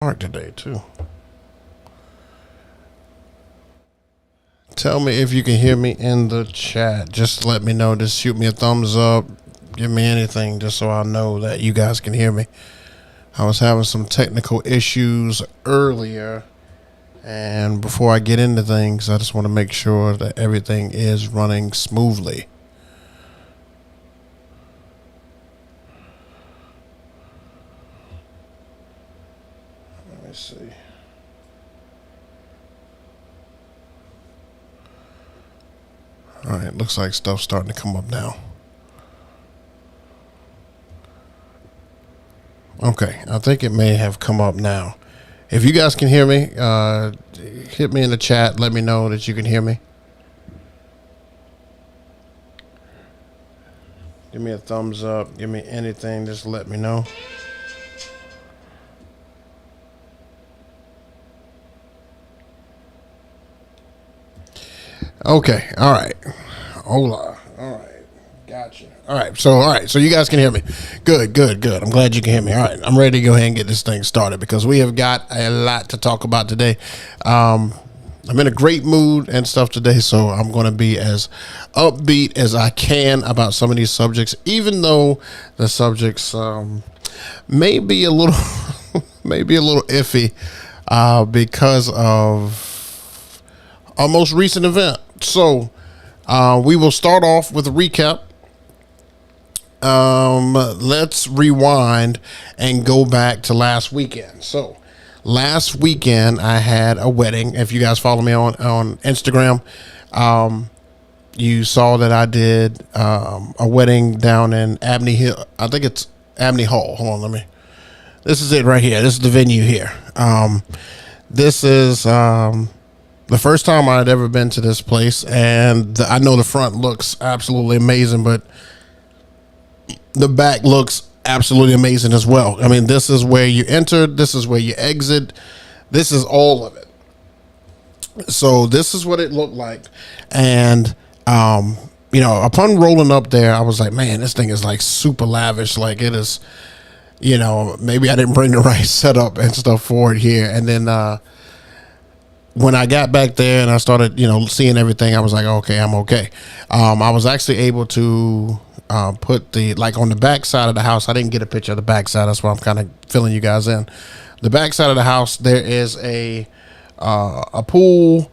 Hard today too. Tell me if you can hear me in the chat. Just let me know. Just shoot me a thumbs up. Give me anything just so I know that you guys can hear me. I was having some technical issues earlier, and before I get into things, I just want to make sure that everything is running smoothly. Let me see. All right, looks like stuff's starting to come up now. Okay, I think it may have come up now. If you guys can hear me, hit me in the chat. Let me know that you can hear me. Give me a thumbs up. Give me anything. Just let me know. Okay. All right. Hola. All right. Gotcha. All right. So you guys can hear me. Good. I'm glad you can hear me. All right. I'm ready to go ahead and get this thing started because we have got a lot to talk about today. I'm in a great mood and stuff today, so I'm going to be as upbeat as I can about some of these subjects, even though the subjects may be a little iffy because of our most recent event. So we will start off with a recap. Let's rewind and go back to last weekend. So last weekend I had a wedding. If you guys follow me on Instagram, you saw that I did a wedding down in Abney Hill. I think it's Abney Hall. Hold on, this is it right here. This is the venue here. This is the first time I had ever been to this place, and I know the front looks absolutely amazing, but the back looks absolutely amazing as well. I mean, this is where you enter, this is where you exit, this is all of it. So this is what it looked like, and upon rolling up there, I was like, man, this thing is like super lavish. Like, it is, maybe I didn't bring the right setup and stuff for it here. And then when I got back there and I started, seeing everything, I was like, okay, I'm okay. I was actually able to put on the back side of the house. I didn't get a picture of the back side. That's why I'm kind of filling you guys in. The back side of the house, there is a pool,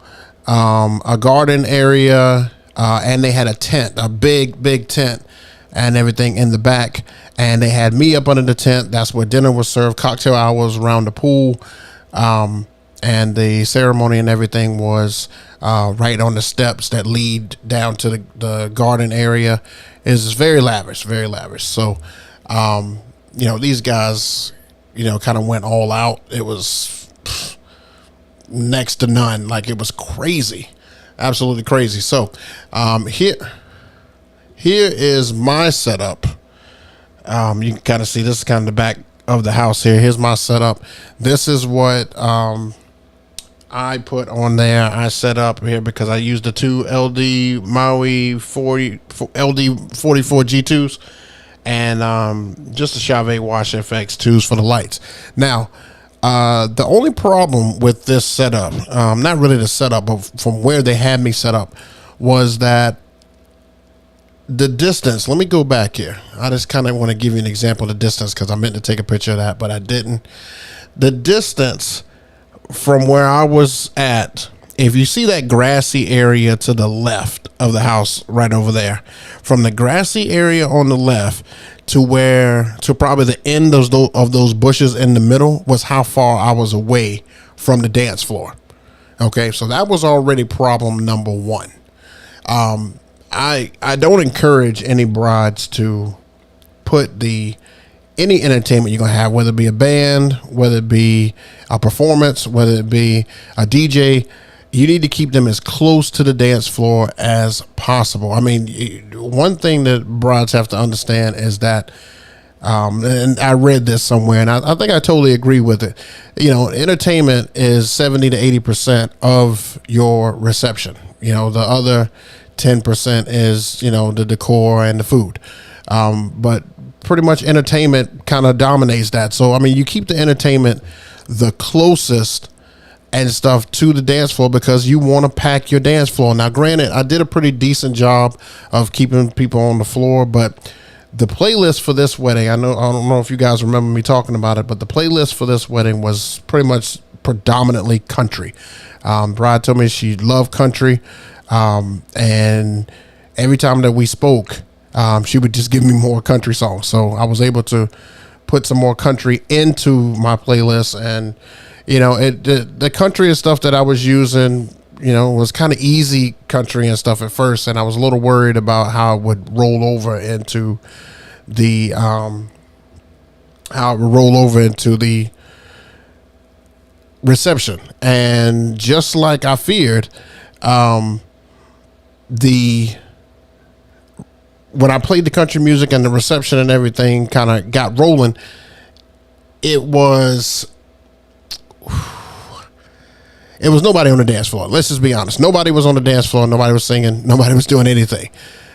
a garden area, and they had a tent, a big tent and everything in the back. And they had me up under the tent. That's where dinner was served. Cocktail hours around the pool. And the ceremony and everything was right on the steps that lead down to the garden area. Is very lavish, very lavish. So, these guys, kind of went all out. It was next to none. Like, it was crazy, absolutely crazy. So, here is my setup. You can kind of see this is kind of the back of the house here. Here's my setup. This is what I put on there. I set up here because I used the two LD Maui 40 LD 44 G2s and just the Chauvet Wash FX 2s for the lights. Now, the only problem with this setup, not really the setup, but from where they had me set up, was that the distance. Let me go back here. I just kind of want to give you an example of the distance because I meant to take a picture of that, but I didn't. The distance from where I was at, if you see that grassy area to the left of the house right over there, from the grassy area on the left to probably the end of those bushes in the middle was how far I was away from the dance floor. Okay, so that was already problem number one. I don't encourage any brides to put any entertainment you're going to have, whether it be a band, whether it be a performance, whether it be a DJ, you need to keep them as close to the dance floor as possible. I mean, one thing that brides have to understand is that, and I read this somewhere, and I think I totally agree with it. Entertainment is 70 to 80% of your reception. The other 10% is, the decor and the food. But pretty much entertainment kind of dominates that. So, I mean, you keep the entertainment the closest and stuff to the dance floor, because you want to pack your dance floor. Now, granted, I did a pretty decent job of keeping people on the floor, but the playlist for this wedding, I don't know if you guys remember me talking about it, but the playlist for this wedding was pretty much predominantly country. Bride told me she loved country, and every time that we spoke, she would just give me more country songs. So I was able to put some more country into my playlist, and the country and stuff that I was using, was kind of easy country and stuff at first, and I was a little worried about how it would roll over into the reception. And just like I feared, when I played the country music and the reception and everything kind of got rolling, it was nobody on the dance floor. Let's just be honest. Nobody was on the dance floor. Nobody was singing. Nobody was doing anything.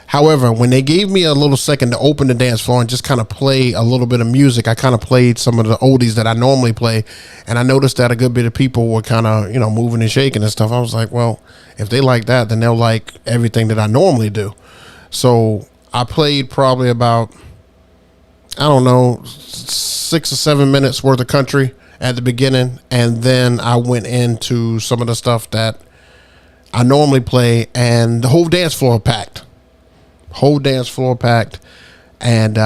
However, when they gave me a little second to open the dance floor and just kind of play a little bit of music, I kind of played some of the oldies that I normally play, and I noticed that a good bit of people were kind of, moving and shaking and stuff. I was like, well, if they like that, then they'll like everything that I normally do. So I played probably about, 6 or 7 minutes worth of country at the beginning, and then I went into some of the stuff that I normally play, and the whole dance floor packed. And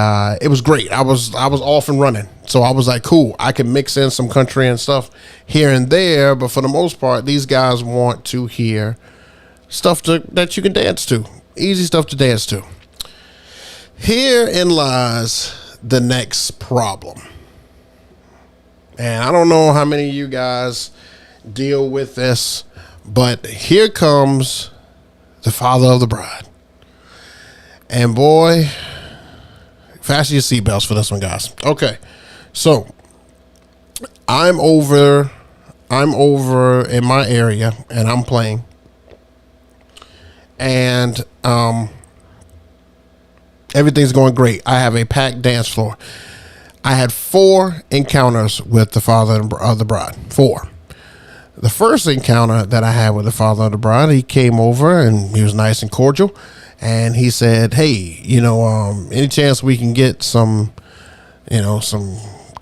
it was great. I was off and running. So I was like, cool, I can mix in some country and stuff here and there, but for the most part, these guys want to hear stuff that you can dance to. Easy stuff to dance to. Herein lies the next problem. And I don't know how many of you guys deal with this, but here comes the father of the bride. And boy, fasten your seatbelts for this one, guys. Okay, so I'm over in my area, and I'm playing. And everything's going great. I have a packed dance floor. I had 4 encounters with the father of the bride. 4. The first encounter that I had with the father of the bride, he came over and he was nice and cordial, and he said, "Hey, any chance we can get some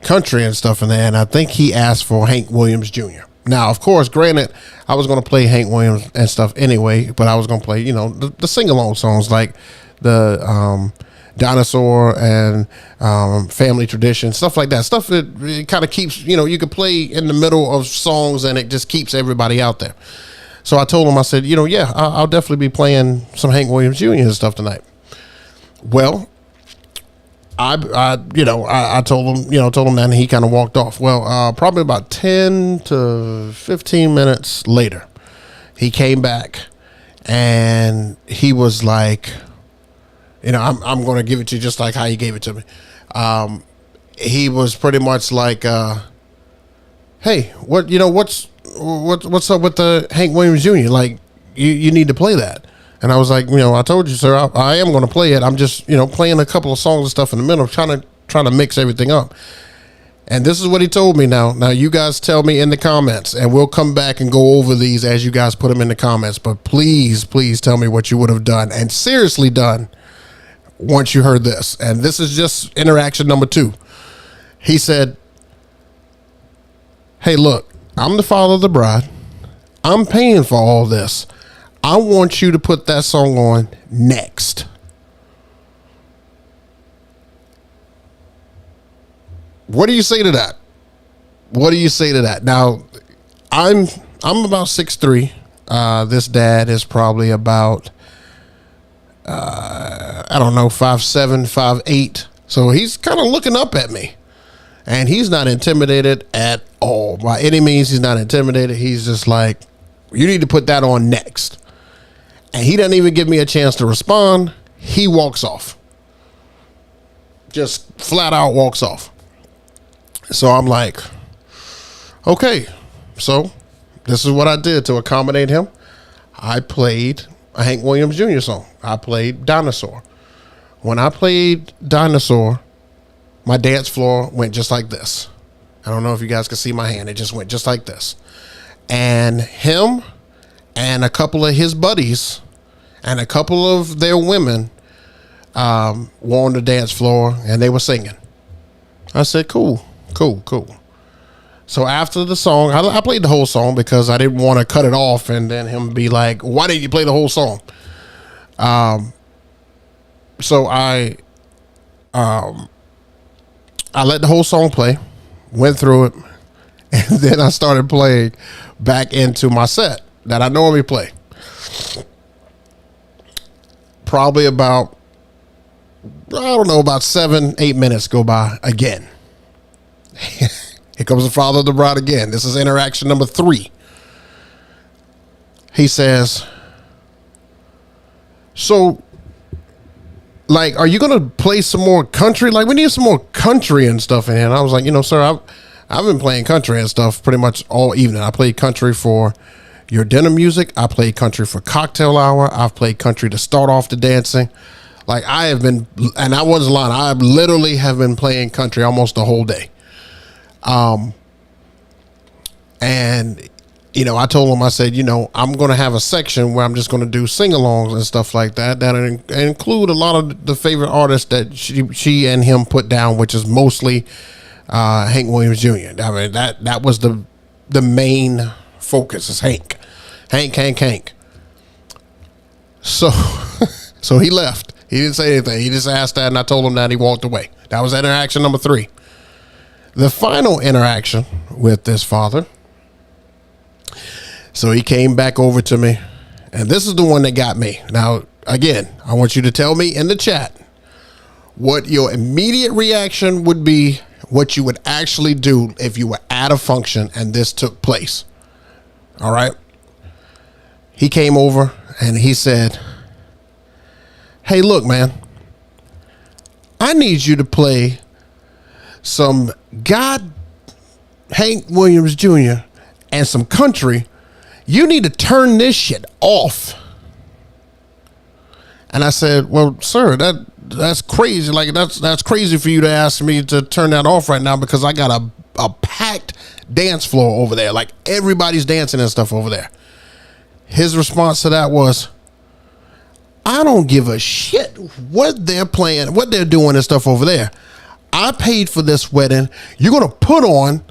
country and stuff in there?" And I think he asked for Hank Williams Jr. Now, of course, granted, I was going to play Hank Williams and stuff anyway, but I was going to play, the sing-along songs like the Dinosaur and Family Tradition, stuff like that. Stuff that it kind of keeps, you could play in the middle of songs and it just keeps everybody out there. So I told him, I said, yeah, I'll definitely be playing some Hank Williams Jr. and stuff tonight. Well, I told him that, and he kind of walked off. Well, probably about 10 to 15 minutes later, he came back and he was like, I'm going to give it to you just like how you gave it to me. He was pretty much like, "Hey, what's up with the Hank Williams Jr.? Like, you need to play that." And I was like, "I told you, sir, I am going to play it. I'm just, playing a couple of songs and stuff in the middle, trying to mix everything up." And this is what he told me. Now you guys tell me in the comments, and we'll come back and go over these as you guys put them in the comments. But please tell me what you would have done, and seriously done, once you heard this. And this is just interaction number 2. He said, "Hey, look, I'm the father of the bride. I'm paying for all this. I want you to put that song on next." What do you say to that? Now, I'm about 6'3". This dad is probably about 5'7", 5'8". So he's kind of looking up at me, and he's not intimidated at all. By any means, he's not intimidated. He's just like, "You need to put that on next." And he doesn't even give me a chance to respond. He walks off. Just flat out walks off. So I'm like, okay. So this is what I did to accommodate him. I played a Hank Williams Jr. song. I played Dinosaur. When I played Dinosaur, my dance floor went just like this. I don't know if you guys can see my hand. It just went just like this. And him and a couple of his buddies and a couple of their women were on the dance floor and they were singing. I said, cool. So after the song, I played the whole song because I didn't want to cut it off and then him be like, why didn't you play the whole song? So I let the whole song play, went through it, and then I started playing back into my set that I normally play. Probably about, I don't know, about 7-8 minutes go by again. Here comes the father of the bride again. This is interaction number 3. He says, so, like, are you going to play some more country? Like, we need some more country and stuff in here. And I was like, sir, I've been playing country and stuff pretty much all evening. I played country for your dinner music. I played country for cocktail hour. I've played country to start off the dancing. Like, I have been, and I wasn't lying, I literally have been playing country almost the whole day. And, I told him, I said, I'm going to have a section where I'm just going to do sing-alongs and stuff like that include a lot of the favorite artists that she and him put down, which is mostly Hank Williams Jr. I mean, that was the main focus is Hank. Hank. So, so he left. He didn't say anything. He just asked that, and I told him that. He walked away. That was interaction number 3. The final interaction with this father. So he came back over to me, and this is the one that got me. Now, again, I want you to tell me in the chat what your immediate reaction would be, what you would actually do if you were at a function and this took place. All right. He came over and he said, hey, look, man, I need you to play some Hank Williams Jr. and some country. You need to turn this shit off. And I said, well, sir, that's crazy. Like, that's crazy for you to ask me to turn that off right now because I got a packed dance floor over there. Like, everybody's dancing and stuff over there. His response to that was, I don't give a shit what they're playing, what they're doing and stuff over there. I paid for this wedding. You're going to put on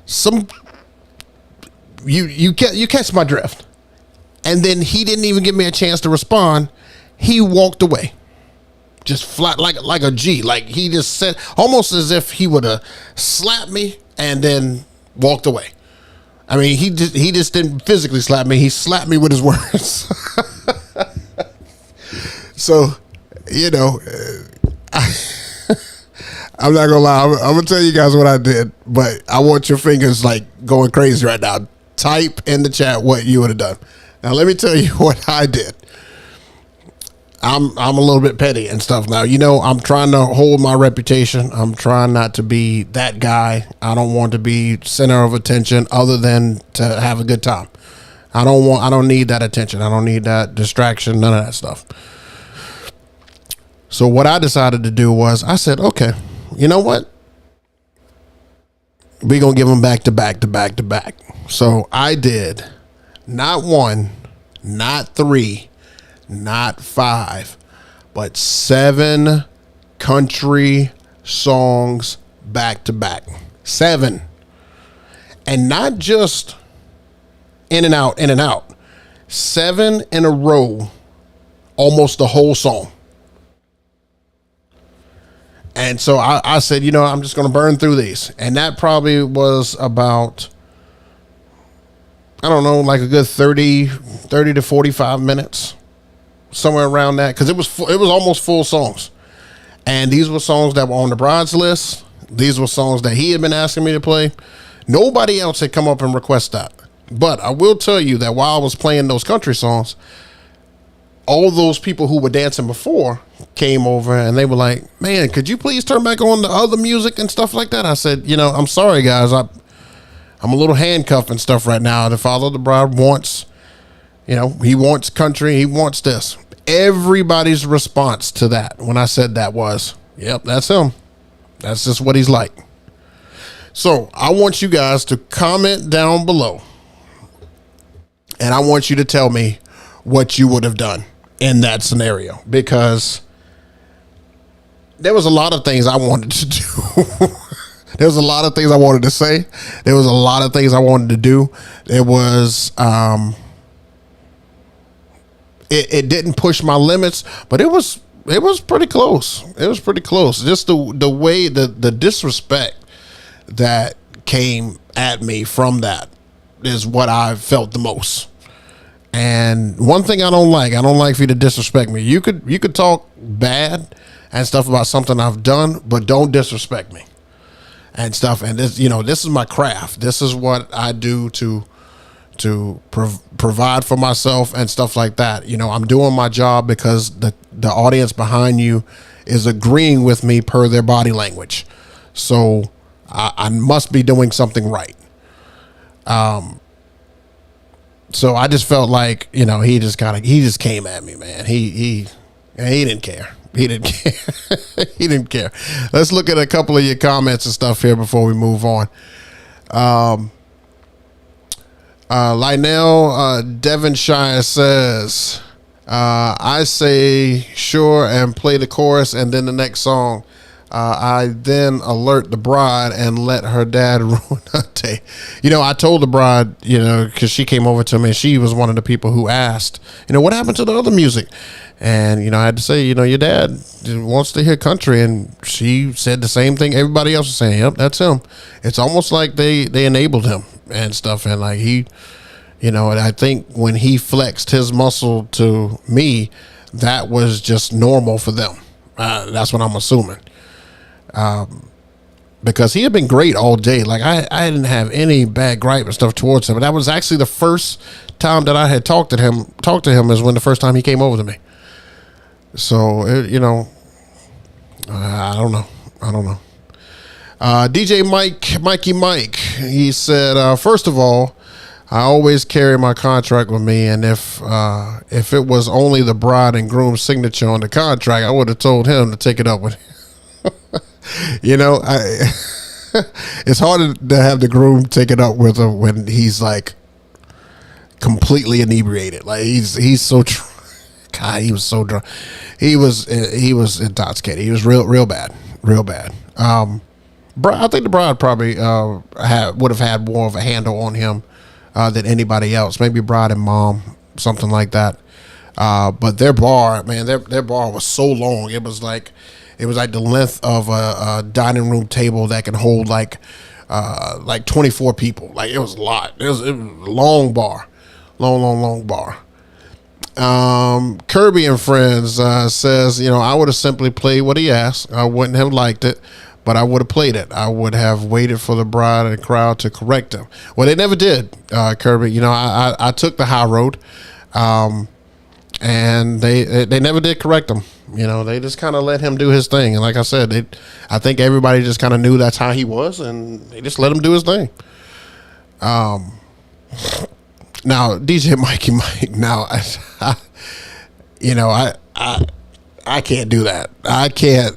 some, you catch my drift. And then he didn't even give me a chance to respond. He walked away. Just flat, like a G. Like, he just said, almost as if he would have slapped me and then walked away. I mean, he just didn't physically slap me. He slapped me with his words. So, I'm not gonna lie. I'm gonna tell you guys what I did, but I want your fingers like going crazy right now. Type in the chat what you would have done. Now, let me tell you what I did. I'm a little bit petty and stuff now. I'm trying to hold my reputation. I'm trying not to be that guy. I don't want to be center of attention other than to have a good time. I don't need that attention. I don't need that distraction, none of that stuff. So what I decided to do was I said, okay, you know what? We're going to give them back to back to back to back. So I did not 1, not 3, not 5, but 7 country songs back to back. 7. And not just in and out, in and out. 7 in a row, almost the whole song. And so I said, I'm just going to burn through these. And that probably was about, I don't know, like a good 30 to 45 minutes, somewhere around that. Because it was almost full songs. And these were songs that were on the bride's list. These were songs that he had been asking me to play. Nobody else had come up and requested that. But I will tell you that while I was playing those country songs, all those people who were dancing before came over and they were like, man, could you please turn back on the other music and stuff like that? I said, I'm sorry, guys. I'm a little handcuffed and stuff right now. The father of the bride wants, he wants country. He wants this. Everybody's response to that when I said that was, yep, that's him. That's just what he's like. So I want you guys to comment down below, and I want you to tell me what you would have done in that scenario, because there was a lot of things I wanted to do. There was a lot of things I wanted to say. There was a lot of things I wanted to do. It was, it didn't push my limits, but it was pretty close. It was pretty close. Just the way, the disrespect that came at me from that is what I felt the most. And one thing I don't like for you to disrespect me. You could talk bad and stuff about something I've done, but don't disrespect me and stuff. And this, this is my craft. This is what I do to provide for myself and stuff like that. I'm doing my job because the audience behind you is agreeing with me per their body language. So I must be doing something right. So I just felt like, he just came at me, man. He didn't care. He didn't care. He didn't care. Let's look at a couple of your comments and stuff here before we move on. Lionel Devonshire says, I say sure and play the chorus, and then the next song. I then alert the bride and let her dad ruin her day. I told the bride, because she came over to me, and she was one of the people who asked, what happened to the other music? And, I had to say, your dad wants to hear country. And she said the same thing everybody else was saying. Yep, that's him. It's almost like they enabled him and stuff. And like and I think when he flexed his muscle to me, that was just normal for them. That's what I'm assuming. Because he had been great all day. Like I didn't have any bad gripe and stuff towards him. And that was actually the first time that I had talked to him is when the first time he came over to me. So, I don't know. DJ Mikey Mike, he said, first of all, I always carry my contract with me, and if it was only the bride and groom's signature on the contract, I would have told him to take it up with him. It's hard to have the groom take it up with him when he's like completely inebriated. Like he's so God, he was so drunk. He was intoxicated. He was real bad. I think the bride probably would have had more of a handle on him than anybody else. Maybe bride and mom, something like that. But their bar, man, their bar was so long. It was like the length of a dining room table that can hold like 24 people. Like it was a lot. It was a long bar, long bar. Kirby and Friends says, I would have simply played what he asked. I wouldn't have liked it, but I would have played it. I would have waited for the bride and the crowd to correct him. Well, they never did, Kirby. I took the high road, and they never did correct him. They just kind of let him do his thing. And like I said, I think everybody just kind of knew that's how he was, and they just let him do his thing. Now, DJ Mikey Mike, I can't do that. I can't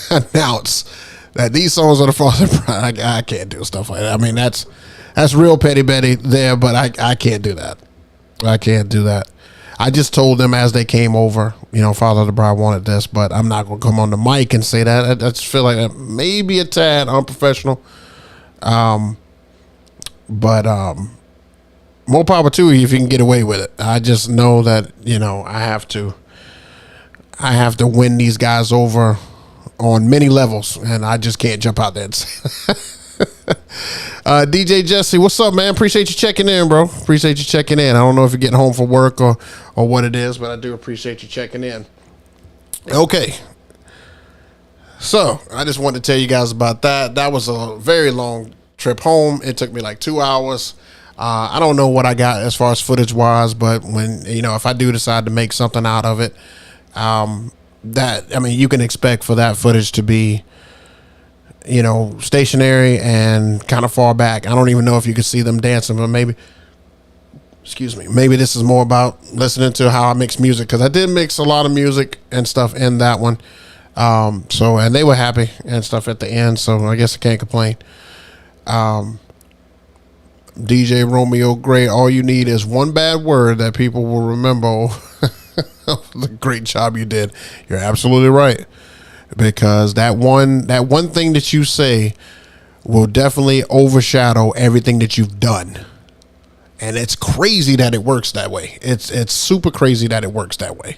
announce that these songs are the Father Bride. I can't do stuff like that. I mean, that's real petty Betty there, but I can't do that. I can't do that. I just told them as they came over, Father of the Bride wanted this, but I'm not going to come on the mic and say that. I just feel like that may be a tad unprofessional. But more power to you if you can get away with it. I just know that, I have to win these guys over on many levels, and I just can't jump out there and say DJ Jesse, what's up, man? Appreciate you checking in, bro. Appreciate you checking in. I don't know if you're getting home from work or what it is, but I do appreciate you checking in. Okay. So I just wanted to tell you guys about that. That was a very long trip home. It took me like 2 hours. I don't know what I got as far as footage wise, but when, if I do decide to make something out of it, you can expect for that footage to be, stationary and kind of far back. I don't even know if you could see them dancing, but maybe this is more about listening to how I mix music, because I did mix a lot of music and stuff in that one. And they were happy and stuff at the end, so I guess I can't complain. DJ Romeo Gray, all you need is one bad word that people will remember. The great job you did. You're absolutely right. Because that one thing that you say will definitely overshadow everything that you've done. And it's crazy that it works that way. It's super crazy that it works that way.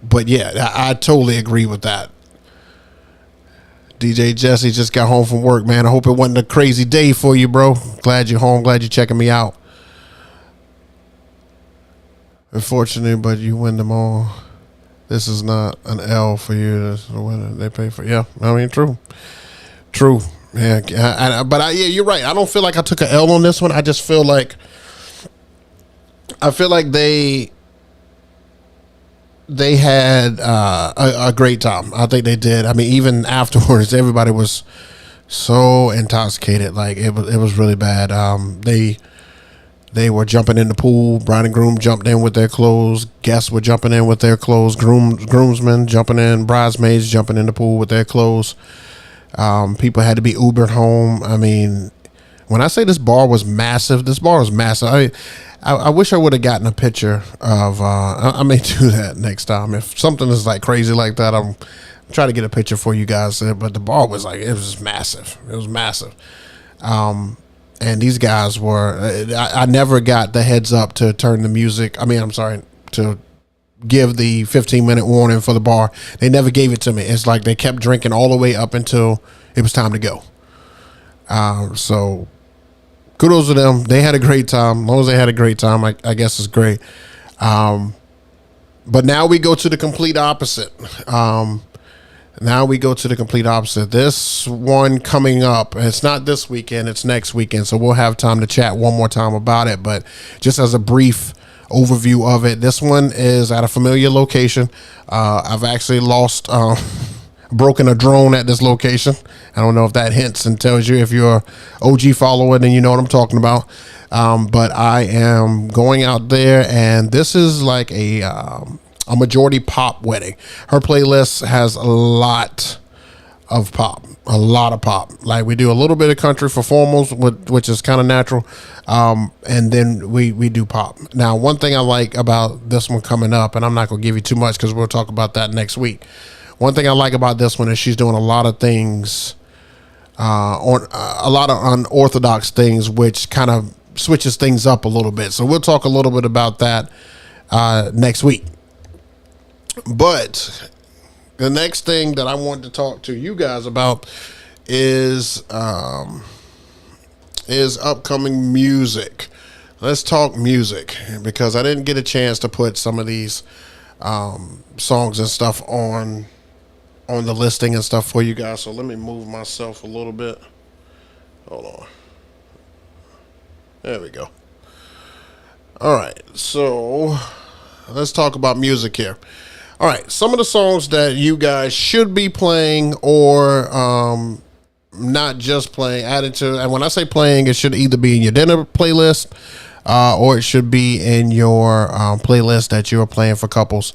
But yeah, I totally agree with that. DJ Jesse just got home from work, man. I hope it wasn't a crazy day for you, bro. Glad you're home. Glad you're checking me out. Unfortunately, but you win them all. This is not an L for you. This is a winner. They pay for. Yeah, I mean, true. Yeah, yeah, you're right. I don't feel like I took an L on this one. I just feel like they had a great time. I think they did. I mean, even afterwards, everybody was so intoxicated. Like it was really bad. They were jumping in the pool. Bride and groom jumped in with their clothes. Guests were jumping in with their clothes. Groomsmen jumping in. Bridesmaids jumping in the pool with their clothes. People had to be Ubered home. I mean, when I say this bar was massive, I wish I would have gotten a picture of. I may do that next time. If something is like crazy like that, I'm trying to get a picture for you guys. But the bar was like, it was massive. It was massive. And these guys were. I never got the heads up to turn the music. I mean, I'm sorry, to give the 15-minute warning for the bar. They never gave it to me. It's like they kept drinking all the way up until it was time to go. So kudos to them. They had a great time. As long as they had a great time, I guess it's great. But now we go to the complete opposite. This one coming up, it's not this weekend, it's next weekend. So we'll have time to chat one more time about it. But just as a brief overview of it, this one is at a familiar location. I've actually broken a drone at this location. I don't know if that hints and tells you. If you're an OG follower, then you know what I'm talking about. But I am going out there, and this is like a majority pop wedding. Her playlist has a lot of pop. Like we do a little bit of country for formals, which is kind of natural. And then we do pop. Now, one thing I like about this one coming up, and I'm not going to give you too much because we'll talk about that next week. One thing I like about this one is she's doing a lot of things, on a lot of unorthodox things, which kind of switches things up a little bit. So we'll talk a little bit about that next week. But the next thing that I want to talk to you guys about is upcoming music. Let's talk music, because I didn't get a chance to put some of these songs and stuff on the listing and stuff for you guys. So let me move myself a little bit. Hold on. There we go. All right. So let's talk about music here. All right. Some of the songs that you guys should be playing, or not just playing, added to. And when I say playing, it should either be in your dinner playlist, or it should be in your playlist that you're playing for couples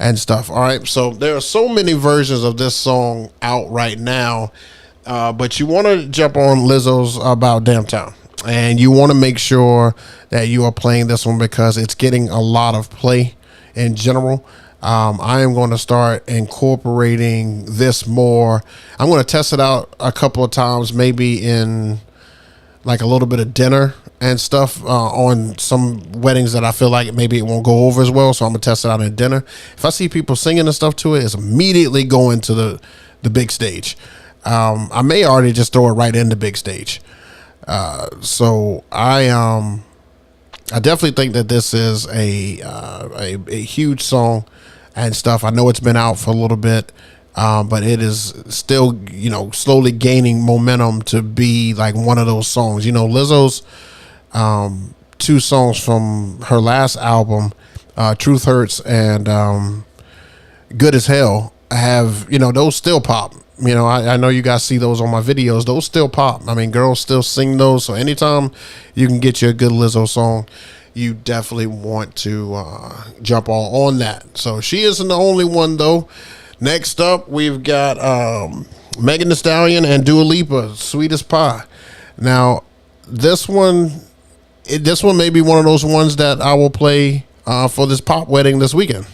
and stuff. All right. So there are so many versions of this song out right now, but you want to jump on Lizzo's About Damn Town, and you want to make sure that you are playing this one because it's getting a lot of play in general. I am going to start incorporating this more. I'm going to test it out a couple of times, maybe in like a little bit of dinner and stuff on some weddings that I feel like maybe it won't go over as well. So I'm going to test it out in dinner. If I see people singing and stuff to it, it's immediately going to the big stage. I may already just throw it right in the big stage. So I definitely think that this is a huge song and stuff. I know it's been out for a little bit, but it is still, slowly gaining momentum to be like one of those songs. Lizzo's two songs from her last album, Truth Hurts and Good as Hell, have, those still pop. I know you guys see those on my videos. Those still pop. I mean, girls still sing those. So anytime you can get you a good Lizzo song, you definitely want to jump on that. So she isn't the only one, though. Next up, we've got Megan Thee Stallion and Dua Lipa, Sweet as Pie. Now, this one, this one may be one of those ones that I will play for this pop wedding this weekend,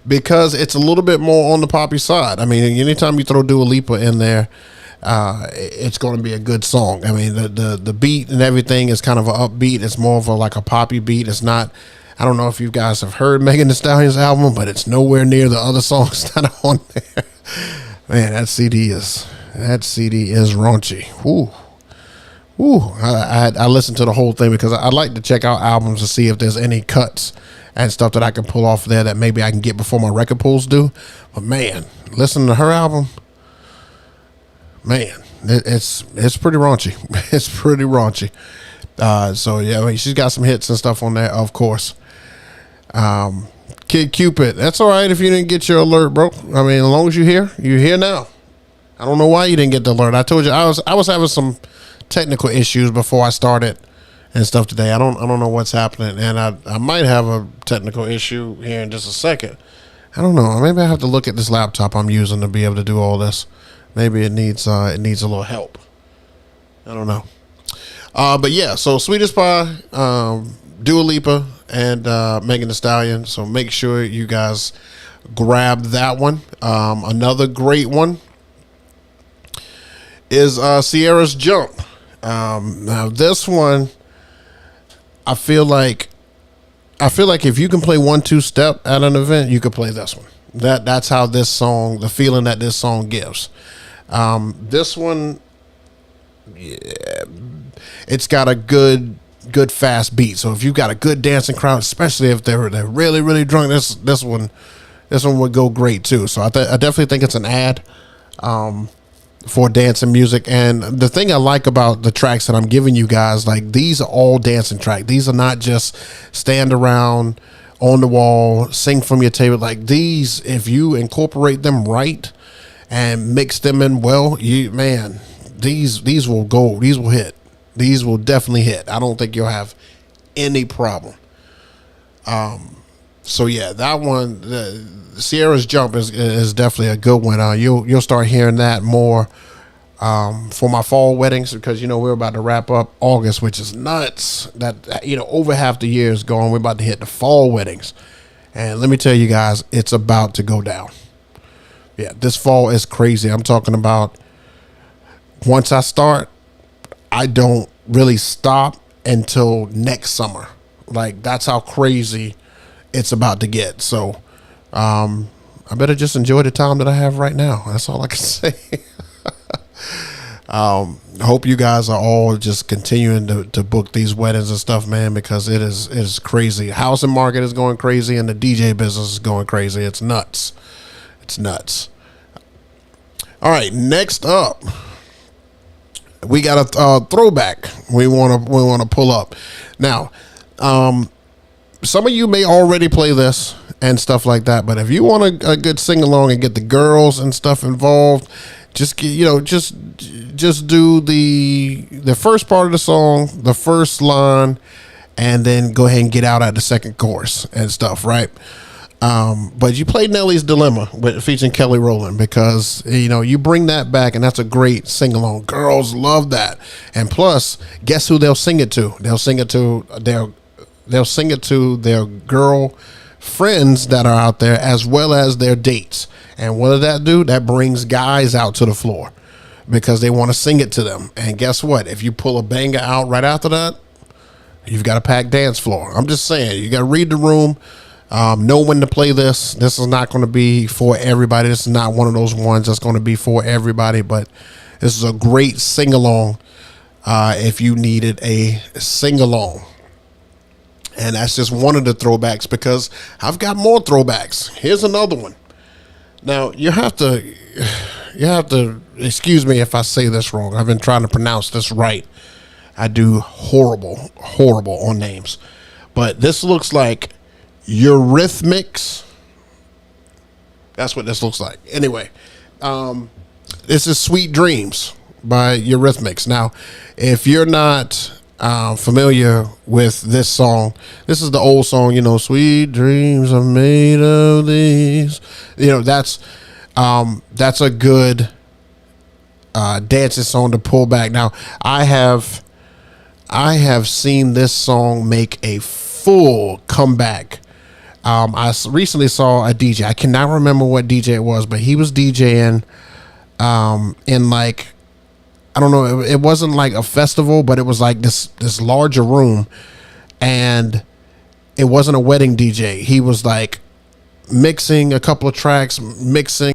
because it's a little bit more on the poppy side. I mean, anytime you throw Dua Lipa in there, it's going to be a good song. I mean, the beat and everything is kind of an upbeat. It's more of a like a poppy beat. It's not. I don't know if you guys have heard Megan Thee Stallion's album, but it's nowhere near the other songs that are on there. Man, that CD is raunchy. Ooh. I listened to the whole thing because I like to check out albums to see if there's any cuts and stuff that I can pull off there that maybe I can get before my record pulls do. But man, listening to her album, man, it's pretty raunchy. It's pretty raunchy. So yeah, I mean, she's got some hits and stuff on there, of course. Kid Cupid, that's all right if you didn't get your alert, bro. I mean, as long as you're here now. I don't know why you didn't get the alert. I told you I was having some technical issues before I started and stuff today. I don't know what's happening, and I might have a technical issue here in just a second. I don't know. Maybe I have to look at this laptop I'm using to be able to do all this. Maybe it needs a little help. I don't know. But yeah, so Sweetest Pie, Dua Lipa, and Megan Thee Stallion. So make sure you guys grab that one. Another great one is Sierra's Jump. Now this one, I feel like if you can play 1-2 step at an event, you could play this one. That's how this song, the feeling that this song gives. This one, yeah, it's got a good fast beat. So if you've got a good dancing crowd, especially if they're really, really drunk, this one would go great too. So I definitely think it's an ad for dancing music. And the thing I like about the tracks that I'm giving you guys, like, these are all dancing tracks. These are not just stand around on the wall, sing from your table. Like, these, if you incorporate them right and mix them in well, these will go. These will hit. These will definitely hit. I don't think you'll have any problem. So yeah, that one, Sierra's Jump is definitely a good one. You'll start hearing that more for my fall weddings, because we're about to wrap up August, which is nuts. That over half the year is gone. We're about to hit the fall weddings, and let me tell you guys, it's about to go down. Yeah, this fall is crazy. I'm talking about, once I start, I don't really stop until next summer. Like, that's how crazy it's about to get. So I better just enjoy the time that I have right now. That's all I can say. I hope you guys are all just continuing to book these weddings and stuff, man, because it is crazy. Housing market is going crazy, and the DJ business is going crazy. It's nuts. It's nuts. All right, next up, we got a throwback we want to pull up. Now, some of you may already play this and stuff like that, but if you want a good sing along and get the girls and stuff involved, just just do the first part of the song, the first line, and then go ahead and get out at the second chorus and stuff, right? But you play Nelly's Dilemma featuring Kelly Rowland, because you bring that back, and that's a great sing along. Girls love that, and plus, guess who they'll sing it to? They'll sing it to their girl friends that are out there, as well as their dates. And what does that do? That brings guys out to the floor because they want to sing it to them. And guess what? If you pull a banger out right after that, you've got a packed dance floor. I'm just saying, you got to read the room. Know when to play this. This is not going to be for everybody. This is not one of those ones that's going to be for everybody, but this is a great sing-along if you needed a sing-along. And that's just one of the throwbacks, because I've got more throwbacks. Here's another one. Now, you have to excuse me if I say this wrong. I've been trying to pronounce this right. I do horrible on names. But this looks like Eurythmics. That's what this looks like. Anyway, this is Sweet Dreams by Eurythmics. Now, if you're not familiar with this song, this is the old song, sweet dreams are made of these. That's a good dancing song to pull back. Now, I have seen this song make a full comeback. Recently saw a DJ. I cannot remember what DJ it was, but he was DJing in like, I don't know, it wasn't like a festival, but it was like this larger room, and it wasn't a wedding DJ. He was like mixing a couple of tracks, mixing